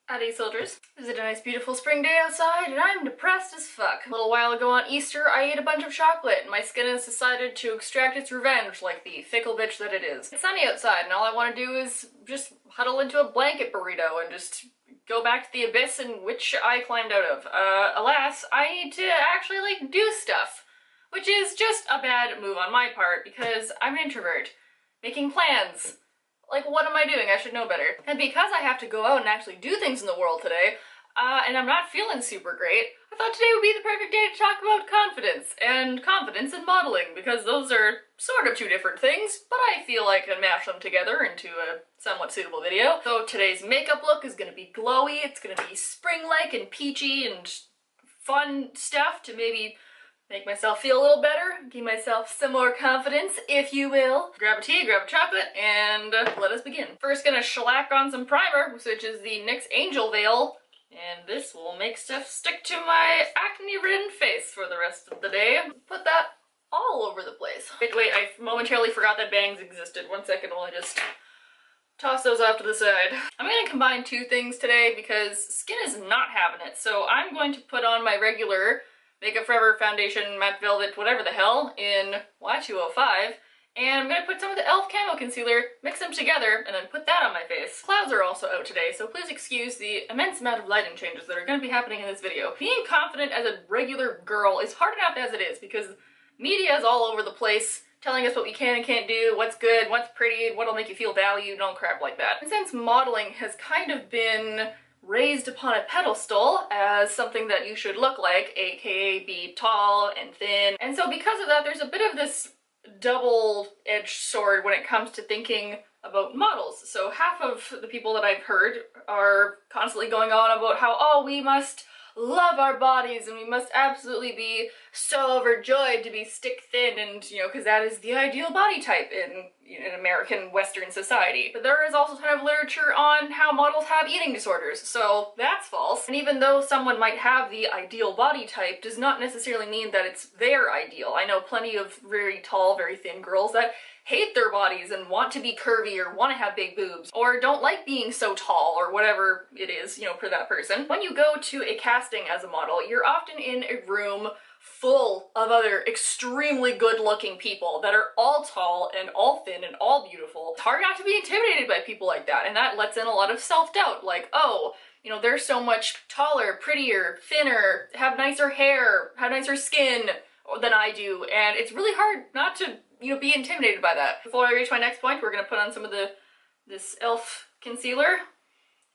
Howdy soldiers. Is it a nice beautiful spring day outside and I'm depressed as fuck. A little while ago on Easter I ate a bunch of chocolate and my skin has decided to extract its revenge like the fickle bitch that it is. It's sunny outside and all I want to do is just huddle into a blanket burrito and just go back to the abyss in which I climbed out of. Alas, I need to actually like do stuff, which is just a bad move on my part because I'm an introvert. Making plans. Like, what am I doing? I should know better. And because I have to go out and actually do things in the world today, and I'm not feeling super great, I thought today would be the perfect day to talk about confidence in modeling, because those are sort of two different things, but I feel like I can mash them together into a somewhat suitable video. So today's makeup look is gonna be glowy, it's gonna be spring-like and peachy and fun stuff to maybe make myself feel a little better, give myself some more confidence, if you will. Grab a tea, grab a chocolate, and let us begin. First gonna shellac on some primer, which is the NYX Angel Veil, and this will make stuff stick to my acne-ridden face for the rest of the day. Put that all over the place. Wait, I momentarily forgot that bangs existed. 1 second while I just toss those off to the side. I'm gonna combine two things today because skin is not having it, so I'm going to put on my regular Makeup Forever foundation, matte velvet, whatever the hell, in Y205, and I'm gonna put some of the e.l.f. Camo Concealer, mix them together, and then put that on my face. Clouds are also out today, so please excuse the immense amount of lighting changes that are gonna be happening in this video. Being confident as a regular girl is hard enough as it is, because media is all over the place, telling us what we can and can't do, what's good, what's pretty, what'll make you feel valued, and all crap like that. And since modeling has kind of been raised upon a pedestal as something that you should look like, aka be tall and thin. And so because of that, there's a bit of this double-edged sword when it comes to thinking about models. So half of the people that I've heard are constantly going on about how, oh, we must love our bodies and we must absolutely be so overjoyed to be stick thin, and you know, because that is the ideal body type in American Western society. But there is also kind of literature on how models have eating disorders, so that's false. And even though someone might have the ideal body type, does not necessarily mean that it's their ideal. I know plenty of very tall, very thin girls that hate their bodies and want to be curvy or want to have big boobs or don't like being so tall or whatever it is, you know, for that person. When you go to a casting as a model, you're often in a room full of other extremely good-looking people that are all tall and all thin and all beautiful. It's hard not to be intimidated by people like that, and that lets in a lot of self-doubt, like, oh, you know, they're so much taller, prettier, thinner, have nicer hair, have nicer skin than I do, and it's really hard not to, you know, be intimidated by that. Before I reach my next point, we're gonna put on some of this e.l.f. concealer,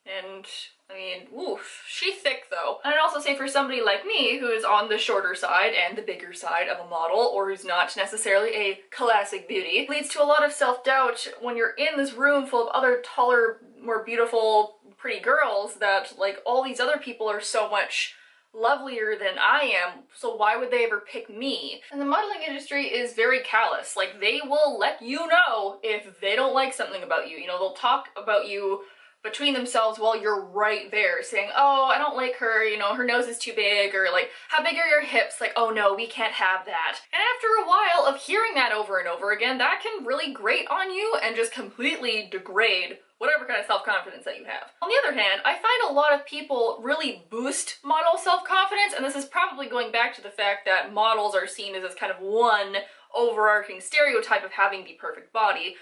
and I mean, oof, she's thick though. And I'd also say for somebody like me who is on the shorter side and the bigger side of a model, or who's not necessarily a classic beauty, it leads to a lot of self-doubt when you're in this room full of other taller, more beautiful, pretty girls, that like all these other people are so much lovelier than I am, so why would they ever pick me? And the modeling industry is very callous. Like, they will let you know if they don't like something about you. You know, they'll talk about you between themselves while you're right there saying, oh, I don't like her, you know, her nose is too big, or like, how big are your hips? Like, oh no, we can't have that. And after a while of hearing that over and over again, that can really grate on you and just completely degrade whatever kind of self-confidence that you have. On the other hand, I find a lot of people really boost model self-confidence, and this is probably going back to the fact that models are seen as this kind of one overarching stereotype of having the perfect body,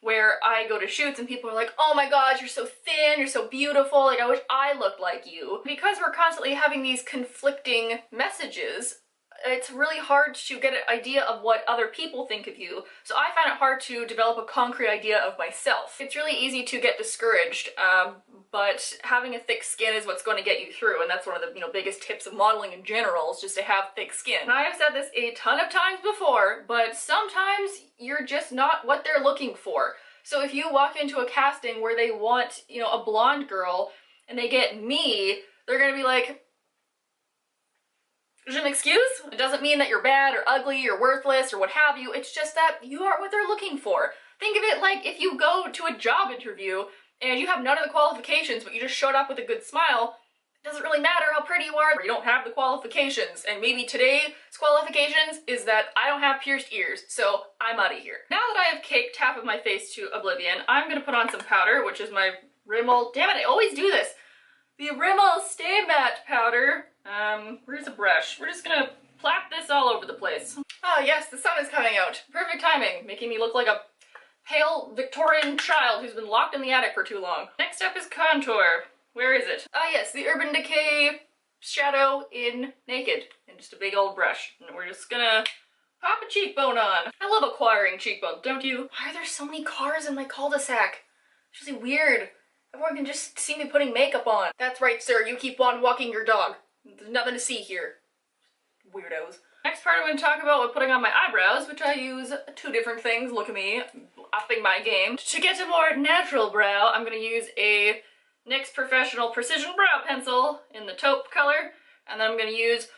where I go to shoots and people are like, oh my gosh, you're so thin, you're so beautiful, like I wish I looked like you. Because we're constantly having these conflicting messages, it's really hard to get an idea of what other people think of you. So I find it hard to develop a concrete idea of myself. It's really easy to get discouraged, but having a thick skin is what's going to get you through, and that's one of the, you know, biggest tips of modeling in general, is just to have thick skin. And I have said this a ton of times before, but sometimes you're just not what they're looking for. So if you walk into a casting where they want, you know, a blonde girl, and they get me, they're gonna be like, an excuse? It doesn't mean that you're bad or ugly or worthless or what have you, it's just that you aren't what they're looking for. Think of it like if you go to a job interview and you have none of the qualifications but you just showed up with a good smile, it doesn't really matter how pretty you are, you don't have the qualifications, and maybe today's qualifications is that I don't have pierced ears, so I'm out of here. Now that I have caked half of my face to oblivion, I'm gonna put on some powder, which is my Rimmel, damn it, I always do this, the Rimmel Stay Matte powder. Where's a brush? We're just gonna plap this all over the place. Ah, yes, the sun is coming out. Perfect timing, making me look like a pale Victorian child who's been locked in the attic for too long. Next up is contour. Where is it? Ah, yes, the Urban Decay shadow in Naked, and just a big old brush. And we're just gonna pop a cheekbone on. I love acquiring cheekbones, don't you? Why are there so many cars in my cul-de-sac? It's really weird. Everyone can just see me putting makeup on. That's right, sir. You keep on walking your dog. There's nothing to see here. Weirdos. Next part I'm going to talk about with putting on my eyebrows, which I use two different things. Look at me, upping my game. To get a more natural brow, I'm going to use a NYX Professional Precision Brow Pencil in the taupe color, and then I'm going to use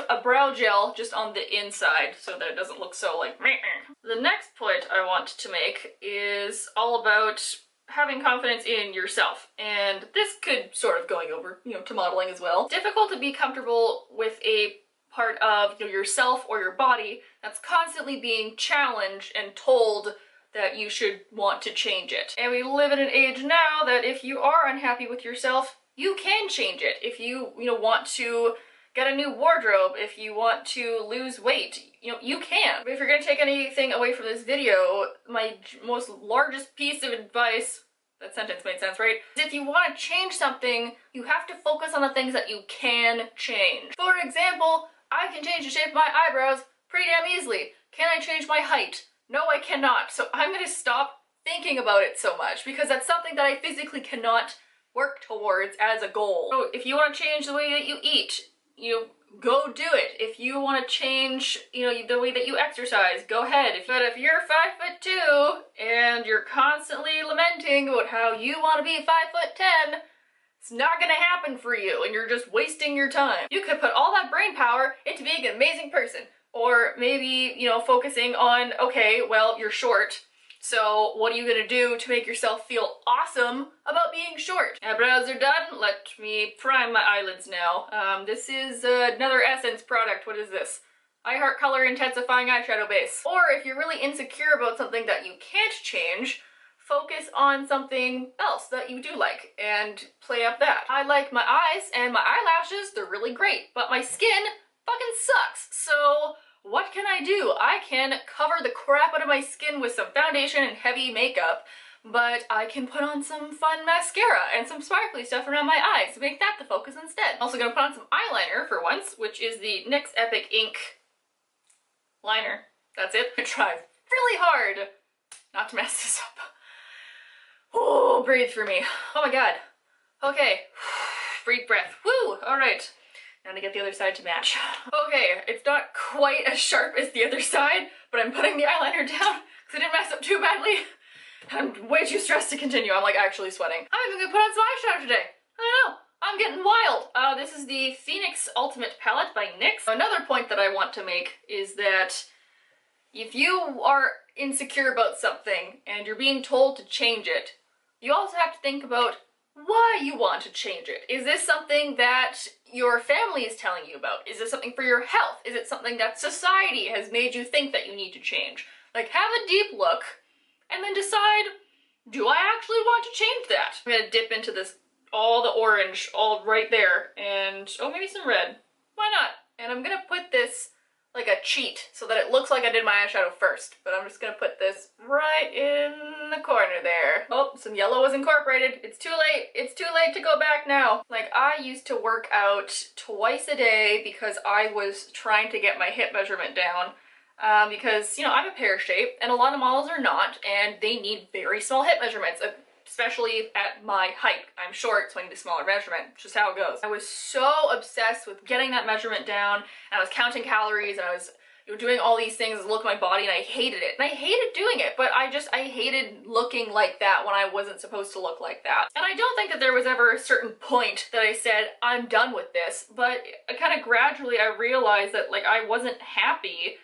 a brow gel just on the inside so that it doesn't look so like meh. The next point I want to make is all about having confidence in yourself, and this could sort of going over, to modeling as well. Difficult to be comfortable with a part of yourself or your body that's constantly being challenged and told that you should want to change it. And we live in an age now that if you are unhappy with yourself, you can change it. If you want to get a new wardrobe, if you want to lose weight, you can. But if you're gonna take anything away from this video, my most largest piece of advice, that sentence made sense, right? If you want to change something, you have to focus on the things that you can change. For example, I can change the shape of my eyebrows pretty damn easily. Can I change my height? No, I cannot. So I'm gonna stop thinking about it so much because that's something that I physically cannot work towards as a goal. So if you want to change the way that you eat, go do it. If you want to change, the way that you exercise, go ahead. But if you're 5'2" and you're constantly lamenting about how you want to be 5'10", it's not gonna happen for you, and you're just wasting your time. You could put all that brain power into being an amazing person, or maybe, focusing on, okay, well, you're short, so what are you gonna do to make yourself feel awesome about being short? Eyebrows are done. Let me prime my eyelids now. This is another Essence product. What is this? I Heart Color Intensifying Eyeshadow Base. Or if you're really insecure about something that you can't change, focus on something else that you do like and play up that. I like my eyes and my eyelashes. They're really great, but my skin fucking sucks. So what can I do? I can cover the crap out of my skin with some foundation and heavy makeup, but I can put on some fun mascara and some sparkly stuff around my eyes to make that the focus instead. I'm also gonna put on some eyeliner for once, which is the NYX Epic Ink liner. That's it. I try really hard not to mess this up. Oh, breathe for me. Oh my god. Okay. Breathe breath. Woo! Alright. Now to get the other side to match. Okay, it's not quite as sharp as the other side, but I'm putting the eyeliner down because I didn't mess up too badly. I'm way too stressed to continue. I'm like actually sweating. I'm even gonna put on some eyeshadow today. I don't know. I'm getting wild. This is the Phoenix Ultimate Palette by NYX. Another point that I want to make is that if you are insecure about something and you're being told to change it, you also have to think about why you want to change it. Is this something that your family is telling you about? Is this something for your health? Is it something that society has made you think that you need to change? Like, have a deep look and then decide, do I actually want to change that? I'm gonna dip into this, all the orange, all right there, and oh, maybe some red. Why not? And I'm gonna put this like a cheat so that it looks like I did my eyeshadow first, but I'm just gonna put this right in the corner there. Oh, some yellow was incorporated. It's too late. It's too late to go back now. Like, I used to work out twice a day because I was trying to get my hip measurement down because, I'm a pear shape and a lot of models are not, and they need very small hip measurements, especially at my height. I'm short, so I need a smaller measurement. It's just how it goes. I was so obsessed with getting that measurement down, and I was counting calories, and I was doing all these things to look at my body, and I hated it. And I hated doing it, but I hated looking like that when I wasn't supposed to look like that. And I don't think that there was ever a certain point that I said, I'm done with this, but kind of gradually I realized that, like, I wasn't happy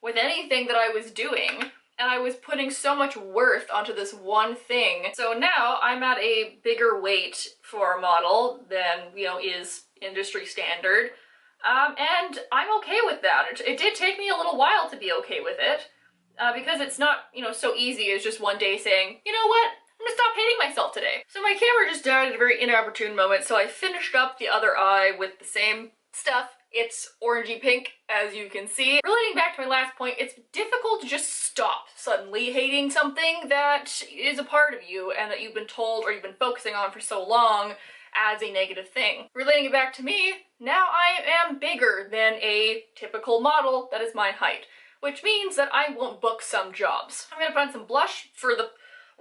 with anything that I was doing, and I was putting so much worth onto this one thing. So now I'm at a bigger weight for a model than, is industry standard. And I'm okay with that. It did take me a little while to be okay with it, because it's not, so easy as just one day saying, you know what, I'm gonna stop hating myself today. So my camera just died at a very inopportune moment, so I finished up the other eye with the same stuff. It's orangey pink, as you can see. Relating back to my last point, it's difficult to just stop suddenly hating something that is a part of you and that you've been told or you've been focusing on for so long as a negative thing. Relating it back to me, now I am bigger than a typical model that is my height, which means that I won't book some jobs. I'm gonna put on some blush for the,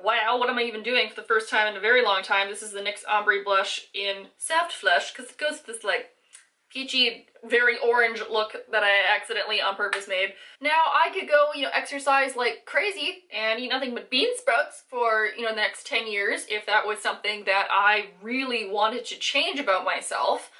wow, what am I even doing for the first time in a very long time? This is the NYX Ombre blush in Soft Flush, because it goes with this like peachy, very orange look that I accidentally on purpose made. Now I could go, you know, exercise like crazy and eat nothing but bean sprouts for, you know, the next 10 years if that was something that I really wanted to change about myself.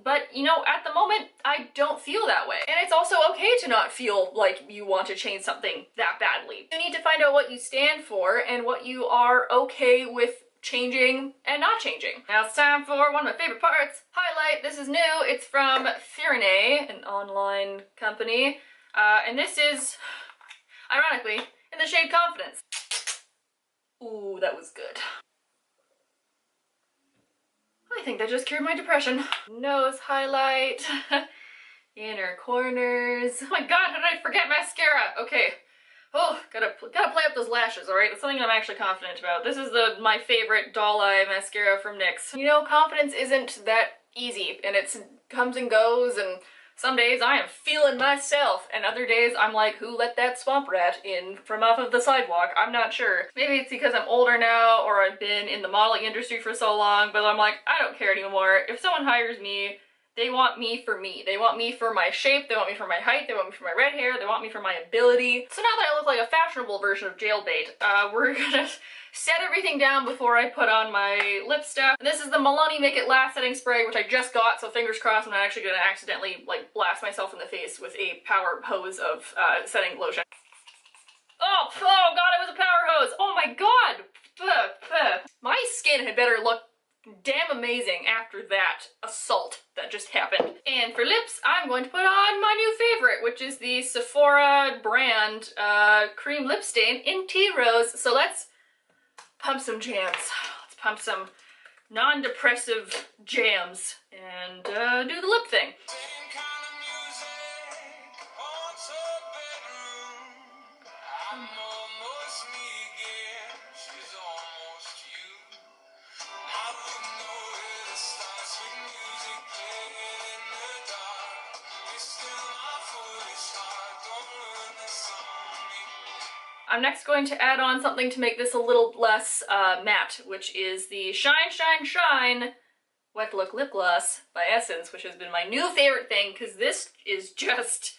But you know, at the moment, I don't feel that way. And it's also okay to not feel like you want to change something that badly. You need to find out what you stand for and what you are okay with changing and not changing. Now it's time for one of my favorite parts, highlight. This is new. It's from Firenze, an online company. And this is, ironically, in the shade Confidence. Ooh, that was good. I think that just cured my depression. Nose highlight, inner corners. Oh my god, how did I forget mascara? Okay. Oh, gotta play up those lashes, alright? That's something I'm actually confident about. This is my favorite doll eye mascara from NYX. You know, confidence isn't that easy, and it comes and goes, and some days I am feeling myself, and other days I'm like, who let that swamp rat in from off of the sidewalk? I'm not sure. Maybe it's because I'm older now, or I've been in the modeling industry for so long, but I'm like, I don't care anymore. If someone hires me, they want me for me. They want me for my shape, they want me for my height, they want me for my red hair, they want me for my ability. So now that I look like a fashionable version of jailbait, we're gonna set everything down before I put on my lip stuff. And this is the Milani Make It Last setting spray, which I just got, so fingers crossed I'm not actually gonna accidentally like blast myself in the face with a power hose of setting lotion. Oh god, it was a power hose! Oh my god! My skin had better look damn amazing after that assault that just happened. And for lips, I'm going to put on my new favorite, which is the Sephora brand cream lip stain in Tea Rose. So let's pump some jams. Let's pump some non-depressive jams and do the lip thing. I'm next going to add on something to make this a little less matte, which is the Shine Shine Shine Wet Look Lip Gloss by Essence, which has been my new favorite thing because this is just,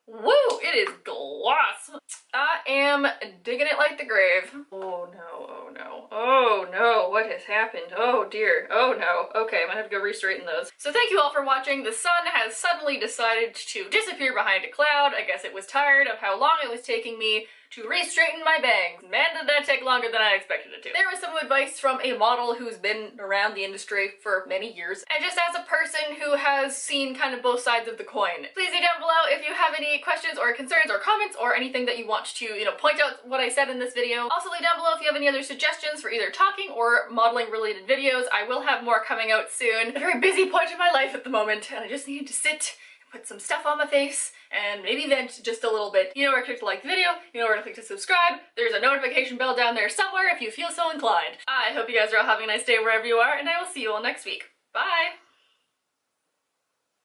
woo, it is gloss. I am digging it like the grave. Oh no, oh no, oh no, what has happened? Oh dear, oh no. Okay, I'm gonna have to go re-straighten those. So thank you all for watching. The sun has suddenly decided to disappear behind a cloud. I guess it was tired of how long it was taking me to re-straighten my bangs. Man, did that take longer than I expected it to. There was some advice from a model who's been around the industry for many years, and just as a person who has seen kind of both sides of the coin. Please leave down below if you have any questions or concerns or comments or anything that you want to, you know, point out what I said in this video. Also leave down below if you have any other suggestions for either talking or modeling related videos. I will have more coming out soon. A very busy point in my life at the moment, and I just needed to sit, put some stuff on my face, and maybe vent just a little bit. You know where to click to like the video, you know where to click to subscribe. There's a notification bell down there somewhere if you feel so inclined. I hope you guys are all having a nice day wherever you are, and I will see you all next week. Bye!